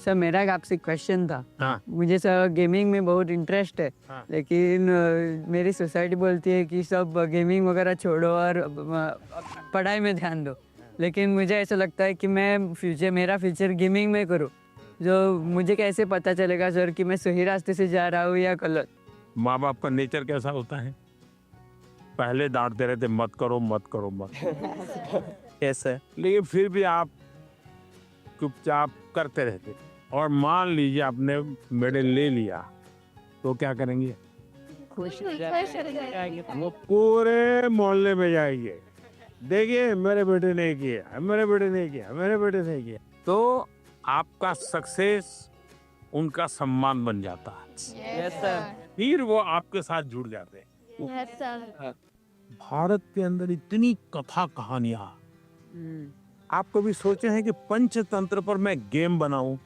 Sir मेरा एक आपसे क्वेश्चन था। हाँ। मुझे सर गेमिंग में बहुत इंटरेस्ट है। हाँ। लेकिन मेरी सोसाइटी बोलती है कि सब गेमिंग वगैरह छोड़ो और पढ़ाई में ध्यान दो। लेकिन मुझे ऐसा लगता है कि मेरा फ्यूचर गेमिंग में करूँ। जो मुझे कैसे पता चलेगा सर कि मैं सही रास्ते से जा रहा हूँ या गलत? माँ बाप का नेचर कैसा होता है, पहले डांटते रहते मत करो मत करो मत कैसे? लेकिन फिर भी आप चुपचाप करते रहते। और मान लीजिए आपने मेडल ले लिया तो क्या करेंगे? वो पूरे मोहल्ले में जाएंगे, देखिए मेरे बेटे ने किया, मेरे बेटे ने किया, मेरे बेटे ने किया। तो आपका सक्सेस उनका सम्मान बन जाता है। Yes sir. फिर वो आपके साथ जुड़ जाते हैं। भारत के अंदर इतनी कथा कहानियां, आप कभी सोचे हैं कि पंचतंत्र पर मैं गेम बनाऊं,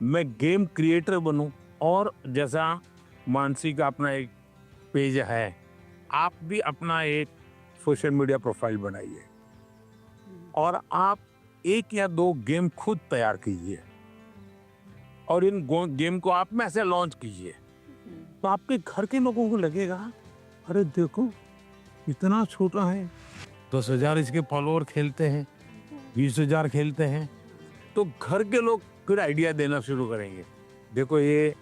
मैं गेम क्रिएटर बनूं? और जैसा मानसी का अपना एक पेज है, आप भी अपना एक सोशल मीडिया प्रोफाइल बनाइए और आप 1 या 2 गेम खुद तैयार कीजिए और इन गेम को आप में से लॉन्च कीजिए। तो आपके घर के लोगों को लगेगा अरे देखो इतना छोटा है, 10,000 इसके फॉलोअर खेलते हैं, 20,000 खेलते हैं। तो घर के लोग फिर आइडिया देना शुरू करेंगे, देखो ये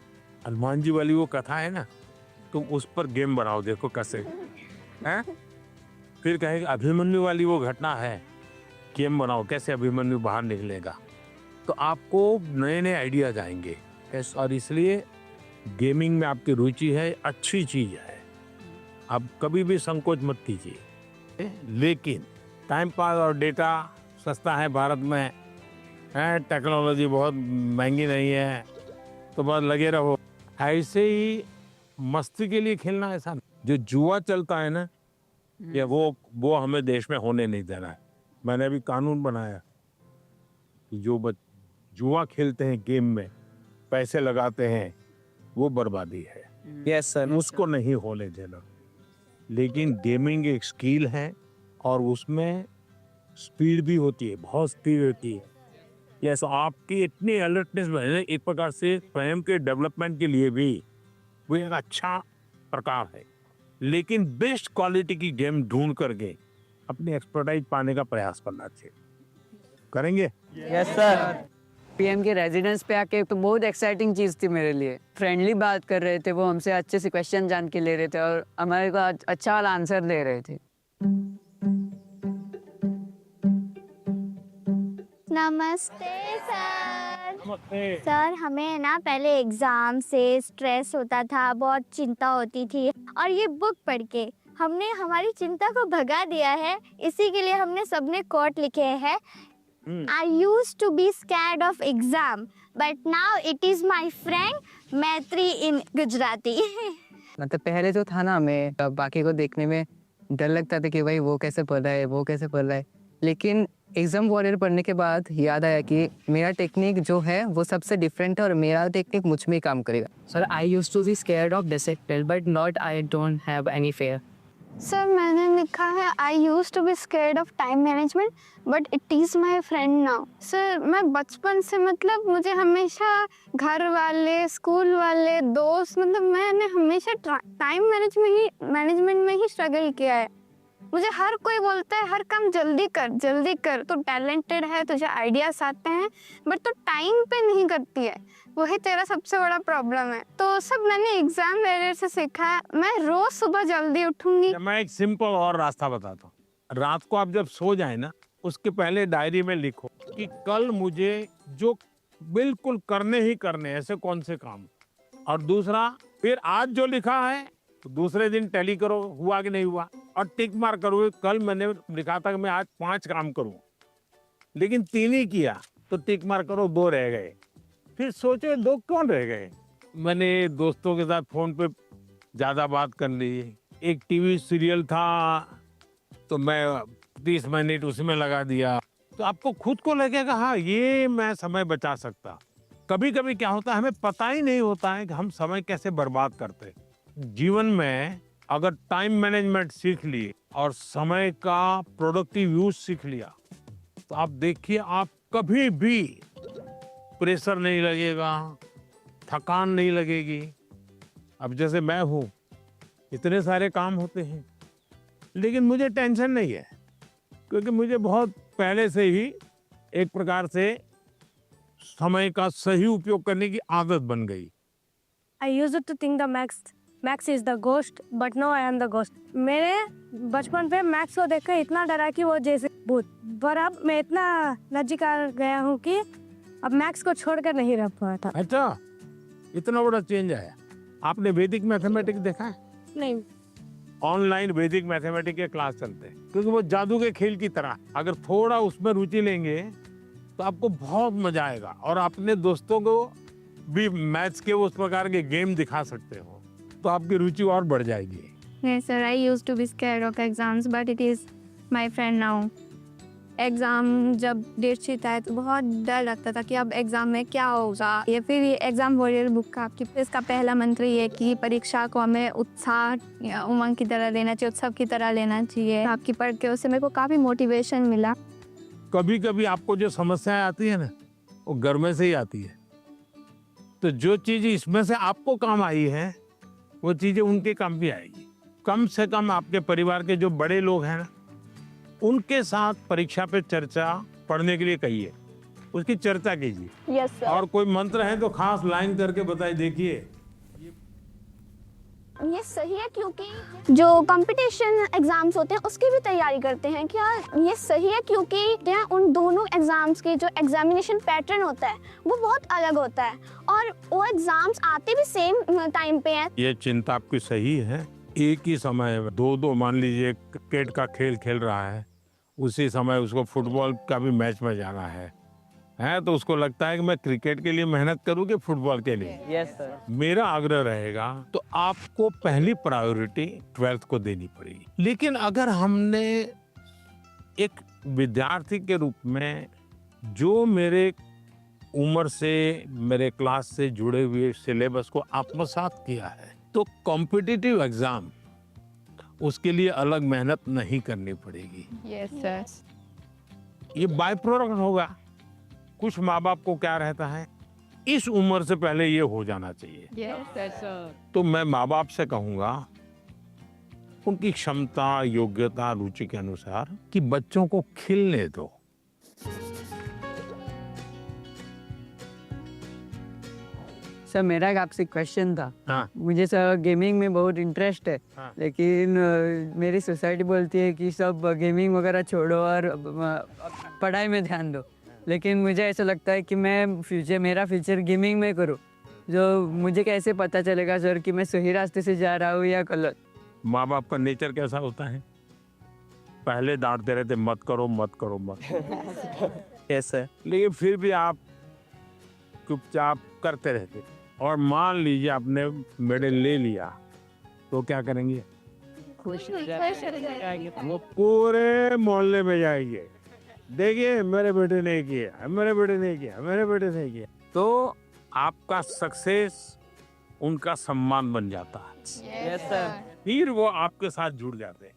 हनुमान जी वाली वो कथा है ना, तुम उस पर गेम बनाओ, देखो कैसे हैं। फिर कहेंगे अभिमन्यु वाली वो घटना है, गेम बनाओ कैसे अभिमन्यु बाहर निकलेगा। तो आपको नए नए आइडियाज आएंगे। और इसलिए गेमिंग में आपकी रुचि है, अच्छी चीज है, आप कभी भी संकोच मत कीजिए। लेकिन टाइम पास और डेटा सस्ता है भारत में, है टेक्नोलॉजी बहुत महंगी नहीं है, तो बस लगे रहो। ऐसे ही मस्ती के लिए खेलना, ऐसा जो जुआ चलता है ना, ये वो हमें देश में होने नहीं देना है। मैंने अभी कानून बनाया कि जो जुआ खेलते हैं, गेम में पैसे लगाते हैं, वो बर्बादी है। Yes sir. उसको नहीं होने देना। लेकिन गेमिंग एक स्किल है और उसमें स्पीड भी होती है, बहुत स्पीड होती है। यस, आपकी इतनी अलर्टनेस है, एक प्रकार से स्वयं के डेवलपमेंट के लिए भी वो एक अच्छा प्रकार है। लेकिन बेस्ट क्वालिटी की गेम ढूंढ करके अपनी एक्सपर्टाइज पाने का प्रयास करना चाहिए। करेंगे? Yes sir. पीएम के रेजिडेंस पे आके तो बहुत एक्साइटिंग चीज थी मेरे लिए। फ्रेंडली बात कर रहे थे, वो हमसे अच्छे से क्वेश्चन जान के ले रहे थे और हमारे को अच्छा वाला आंसर दे रहे थे। नमस्ते सर। नमस्ते। सर हमें ना पहले एग्जाम से स्ट्रेस होता था, बहुत चिंता होती थी, और ये बुक पढ़ के हमने हमारी चिंता को भगा दिया है। इसी के लिए हमने सबने कोट लिखे हैं। I used to be scared of exam, but now it is my friend मैत्री in गुजराती। मतलब पहले जो था ना, हमें बाकी को देखने में डर लगता था कि भाई वो कैसे पढ़ रहा है, वो कैसे पढ़ रहा है। लेकिन एग्जाम वॉरियर पढ़ने के बाद याद आया कि मेरा टेक्निक जो है वो सबसे डिफरेंट है और मेरा टेक्निक मुझ में ही काम करेगा। Sir I used to be scared of discipline but not, I don't have any fear. Sir मैंने लिखा है I used to be scared of time management, but it is my friend now। Sir मैं बचपन से, मतलब मुझे हमेशा घर वाले, स्कूल वाले, दोस्त, मतलब मैंने हमेशा टाइम मैनेजमेंट में ही स्ट्रगल किया है। मुझे हर कोई बोलता है हर काम जल्दी कर, तो टैलेंटेड है, तुझे आइडियाज आते हैं, बट तो टाइम पे नहीं करती है, वही तेरा सबसे बड़ा प्रॉब्लम है। तो सब मैंने एग्जाम वेरियर से सीखा है। मैं रोज सुबह जल्दी उठूंगी। मैं एक सिंपल और रास्ता बताता हूँ। रात को आप जब सो जाए ना, उसके पहले डायरी में लिखो कि कल मुझे जो बिल्कुल करने ही करने, ऐसे कौन से काम। और दूसरा, फिर आज जो लिखा है तो दूसरे दिन टैली करो, हुआ कि नहीं हुआ, और टिक मार करो। कल मैंने लिखा था कि मैं आज 5 काम करूँ, लेकिन 3 ही किया, तो टिक मार करो, 2 रह गए। फिर सोचो 2 कौन रह गए। मैंने दोस्तों के साथ फोन पे ज्यादा बात कर ली। एक टीवी सीरियल था तो मैं 30 मिनट उसमें लगा दिया, तो आपको खुद को लगेगा हाँ ये मैं समय बचा सकता। कभी कभी क्या होता है, हमें पता ही नहीं होता है कि हम समय कैसे बर्बाद करते हैं। जीवन में अगर टाइम मैनेजमेंट सीख ली और समय का प्रोडक्टिव यूज सीख लिया, तो आप देखिए आप कभी भी प्रेशर नहीं लगेगा, थकान नहीं लगेगी। अब जैसे मैं हूँ, इतने सारे काम होते हैं, लेकिन मुझे टेंशन नहीं है, क्योंकि मुझे बहुत पहले से ही एक प्रकार से समय का सही उपयोग करने की आदत बन गई। I used to think the Max is the ghost, but now I am the ghost. मैंने बचपन पे मैक्स को देखकर इतना डरा कि वो जैसे भूत, पर अब मैं इतना नजदीक आ गया हूँ कि अब मैक्स को छोड़कर नहीं रह पाता। अच्छा, इतना बड़ा चेंज आया। आपने वैदिक मैथमेटिक्स देखा है? नहीं, ऑनलाइन वैदिक मैथमेटिक्स के क्लास चलते हैं, क्योंकि वो जादू के खेल की तरह, अगर थोड़ा उसमें रुचि लेंगे तो आपको बहुत मजा आएगा, और अपने दोस्तों को भी मैथ्स के उस प्रकार के गेम दिखा सकते हो, तो आपकी रुचि और बढ़ जाएगी। Yes, sir. I used to be scared of exams, but it is my friend now. Exam जब डेट शीट आए तो बहुत डर लगता था कि अब एग्ज़ाम में क्या होगा। ये फिर ये एग्ज़ाम वॉरियर बुक का आपकी इसका पहला मंत्र ये है कि परीक्षा को हमें उत्साह या उमंग की तरह लेना चाहिए, उत्सव की तरह लेना चाहिए। आपकी पढ़ के उससे मेरे को काफ़ी मोटिवेशन मिला। कभी कभी आपको जो समस्याएं आती है ना, वो घर में से ही आती है, तो जो चीज इसमें से आपको काम आई है, वो चीजें उनके काम भी आएगी। कम से कम आपके परिवार के जो बड़े लोग हैं ना, उनके साथ परीक्षा पे चर्चा पढ़ने के लिए कहिए, उसकी चर्चा कीजिए। यस और कोई मंत्र है तो खास लाइन करके बताइए, देखिए ये सही है, क्योंकि जो कंपटीशन एग्जाम्स होते हैं उसकी भी तैयारी करते हैं। क्या ये सही है, क्योंकि उन दोनों एग्जाम्स के जो एग्जामिनेशन पैटर्न होता है वो बहुत अलग होता है, और वो एग्जाम्स आते भी सेम टाइम पे हैं। ये चिंता आपकी सही है। एक ही समय में दो मान लीजिए क्रिकेट का खेल खेल रहा है, उसी समय उसको फुटबॉल का भी मैच में जाना है, तो उसको लगता है कि मैं क्रिकेट के लिए मेहनत करूं कि फुटबॉल के लिए। Yes sir. मेरा आग्रह रहेगा तो आपको पहली प्रायोरिटी 12th को देनी पड़ेगी। लेकिन अगर हमने एक विद्यार्थी के रूप में जो मेरे उम्र से, मेरे क्लास से जुड़े हुए सिलेबस को आत्मसात किया है, तो कॉम्पिटिटिव एग्जाम उसके लिए अलग मेहनत नहीं करनी पड़ेगी। Yes sir. ये बाय प्रोडक्ट होगा। कुछ माँ बाप को क्या रहता है, इस उम्र से पहले ये हो जाना चाहिए। Yes sir. तो मैं माँ बाप से कहूंगा, उनकी क्षमता, योग्यता, रुचि के अनुसार कि बच्चों को खिलने दो। सर मेरा एक आपसे क्वेश्चन था। हाँ। मुझे सर गेमिंग में बहुत इंटरेस्ट है। हाँ। लेकिन मेरी सोसाइटी बोलती है कि सब गेमिंग वगैरह छोड़ो और पढ़ाई में ध्यान दो, लेकिन मुझे ऐसा लगता है कि मेरा फ्यूचर गेमिंग में करूँ। जो मुझे कैसे पता चलेगा सर कि मैं सही रास्ते से जा रहा हूँ या गलत? माँ बाप का नेचर कैसा होता है, पहले डांटते रहते मत करो मत करो मत, यस सर। लेकिन फिर भी आप चुपचाप करते रहते, और मान लीजिए आपने मेडल ले लिया तो क्या करेंगे? वो पूरे मोहल्ले में जाएंगे, देखिए मेरे बेटे ने किया, मेरे बेटे ने किया, मेरे बेटे ने किया। तो आपका सक्सेस उनका सम्मान बन जाता है, यस सर। फिर वो आपके साथ जुड़ जाते हैं।